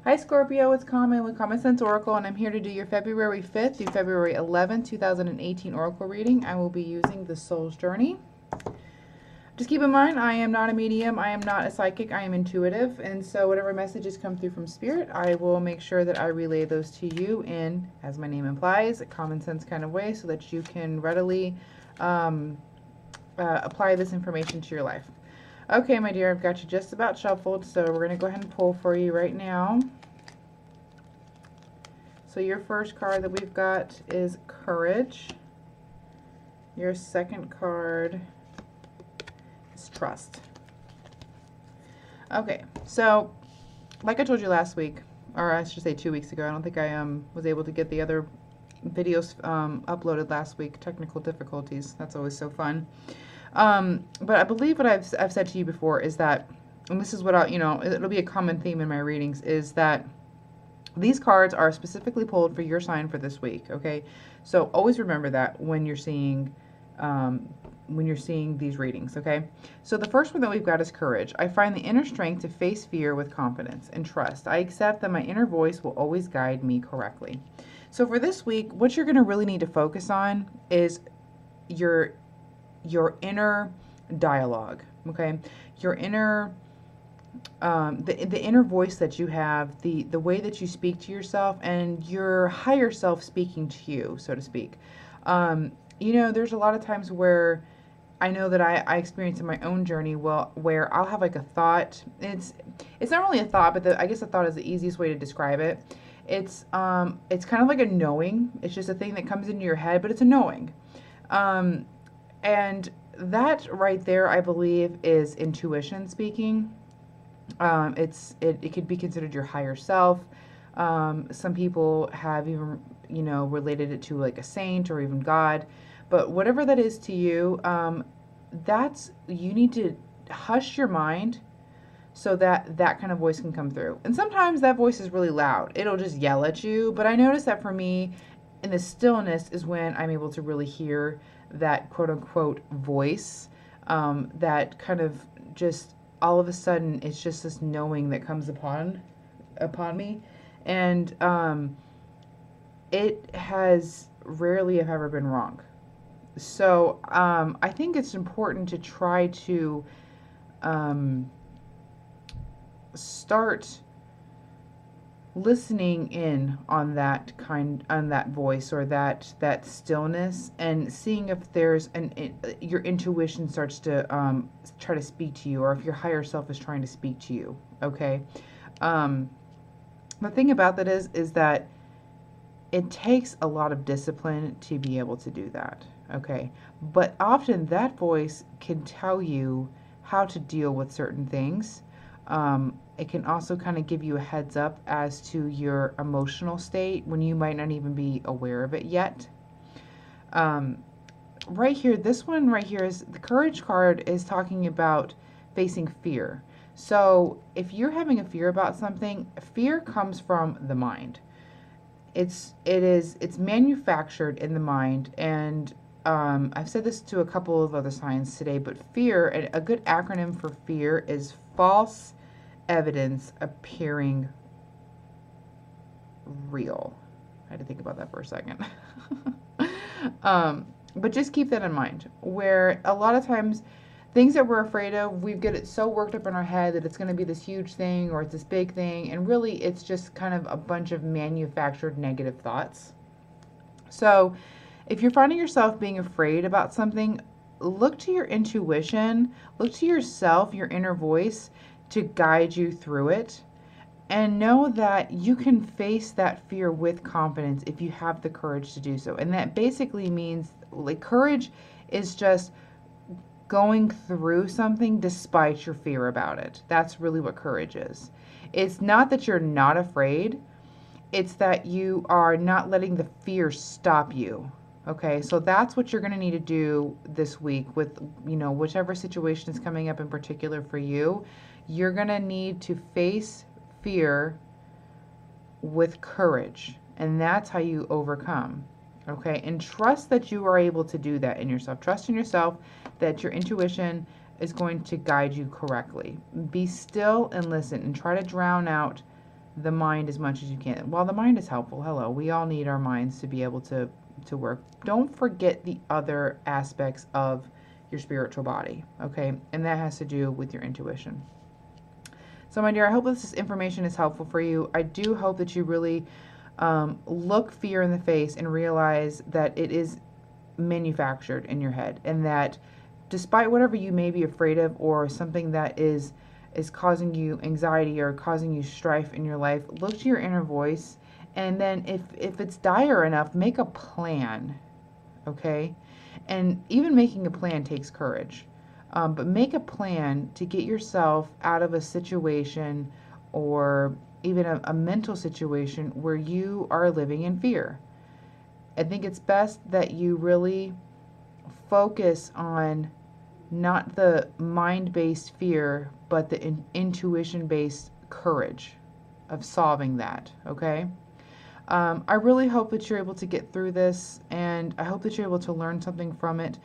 Hi Scorpio, it's Common with Common Sense Oracle, and I'm here to do your February 5th through February 11th, 2018 Oracle reading. I will be using the Soul's Journey. Just keep in mind, I am not a medium, I am not a psychic, I am intuitive, and so whatever messages come through from Spirit, I will make sure that I relay those to you in, as my name implies, a common sense kind of way so that you can readily apply this information to your life. Okay, my dear, I've got you just about shuffled, so we're going to go ahead and pull for you right now. So your first card that we've got is Courage. Your second card is Trust. Okay, so like I told you last week, or I should say 2 weeks ago, I don't think I was able to get the other videos uploaded last week. Technical difficulties. That's always so fun. But I believe what I've said to you before is that, and this is what it'll be a common theme in my readings, is that these cards are specifically pulled for your sign for this week. Okay, so always remember that when you're seeing these readings. Okay, so the first one that we've got is Courage. I find the inner strength to face fear with confidence and trust. I accept that my inner voice will always guide me correctly. So for this week, what you're going to really need to focus on is your inner dialogue, okay? Your inner, the inner voice that you have, the way that you speak to yourself, and your higher self speaking to you, so to speak. There's a lot of times where I know that I experience in my own journey, where I'll have like a thought. It's not really a thought, but I guess a thought is the easiest way to describe it. It's kind of like a knowing. It's just a thing that comes into your head, but it's a knowing. And that right there, I believe, is intuition speaking. It could be considered your higher self. Some people have even, related it to like a saint or even God. But whatever that is to you, you need to hush your mind so that that kind of voice can come through. And sometimes that voice is really loud. It'll just yell at you. But I notice that for me, in the stillness is when I'm able to really hear that quote-unquote voice, that kind of just all of a sudden it's just this knowing that comes upon me. And it has rarely, if ever, been wrong. So I think it's important to try to start listening in on that voice or that stillness, and seeing if there's your intuition starts to try to speak to you, or if your higher self is trying to speak to you. Okay, the thing about that is that it takes a lot of discipline to be able to do that. Okay, but often that voice can tell you how to deal with certain things. It can also kind of give you a heads up as to your emotional state when you might not even be aware of it yet. Right here, this one right here is the Courage card, is talking about facing fear. So if you're having a fear about something, fear comes from the mind. It's manufactured in the mind, and I've said this to a couple of other signs today, but fear, a good acronym for fear is false evidence appearing real. I had to think about that for a second. But just keep that in mind, where a lot of times things that we're afraid of, we get it so worked up in our head that it's going to be this huge thing or it's this big thing, and really it's just kind of a bunch of manufactured negative thoughts. So if you're finding yourself being afraid about something, look to your intuition, look to yourself, your inner voice, to guide you through it, and know that you can face that fear with confidence if you have the courage to do so. And that basically means, like, courage is just going through something despite your fear about it. That's really what courage is. It's not that you're not afraid, it's that you are not letting the fear stop you. Okay, so that's what you're going to need to do this week with, whichever situation is coming up in particular for you. You're going to need to face fear with courage, and that's how you overcome. Okay, and trust that you are able to do that in yourself. Trust in yourself that your intuition is going to guide you correctly. Be still and listen, and try to drown out the mind as much as you can. While the mind is helpful, hello, we all need our minds to be able to work. Don't forget the other aspects of your spiritual body, okay? And that has to do with your intuition. So, my dear, I hope this information is helpful for you. I do hope that you really look fear in the face and realize that it is manufactured in your head, and that despite whatever you may be afraid of, or something that is causing you anxiety or causing you strife in your life, look to your inner voice, and then if it's dire enough, make a plan, okay? And even making a plan takes courage. But make a plan to get yourself out of a situation, or even a mental situation where you are living in fear. I think it's best that you really focus on not the mind-based fear, but the intuition-based courage of solving that, okay? I really hope that you're able to get through this, and I hope that you're able to learn something from it.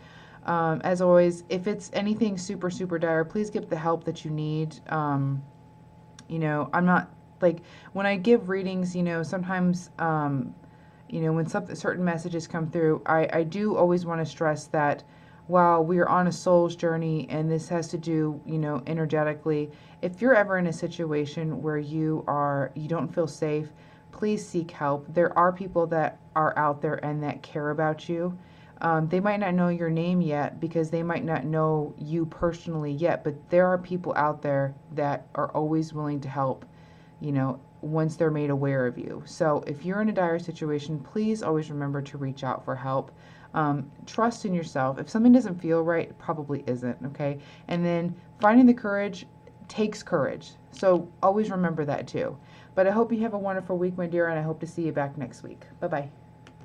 As always, if it's anything super, super dire, please get the help that you need. You know, I'm not, like, when I give readings, you know, sometimes, you know, when certain messages come through, I do always want to stress that while we are on a soul's journey, and this has to do, you know, energetically, if you're ever in a situation where you don't feel safe, please seek help. There are people that are out there and that care about you. They might not know your name yet because they might not know you personally yet, but there are people out there that are always willing to help, you know, once they're made aware of you. So if you're in a dire situation, please always remember to reach out for help. Trust in yourself. If something doesn't feel right, it probably isn't, okay? And then finding the courage takes courage. So always remember that too. But I hope you have a wonderful week, my dear, and I hope to see you back next week. Bye-bye.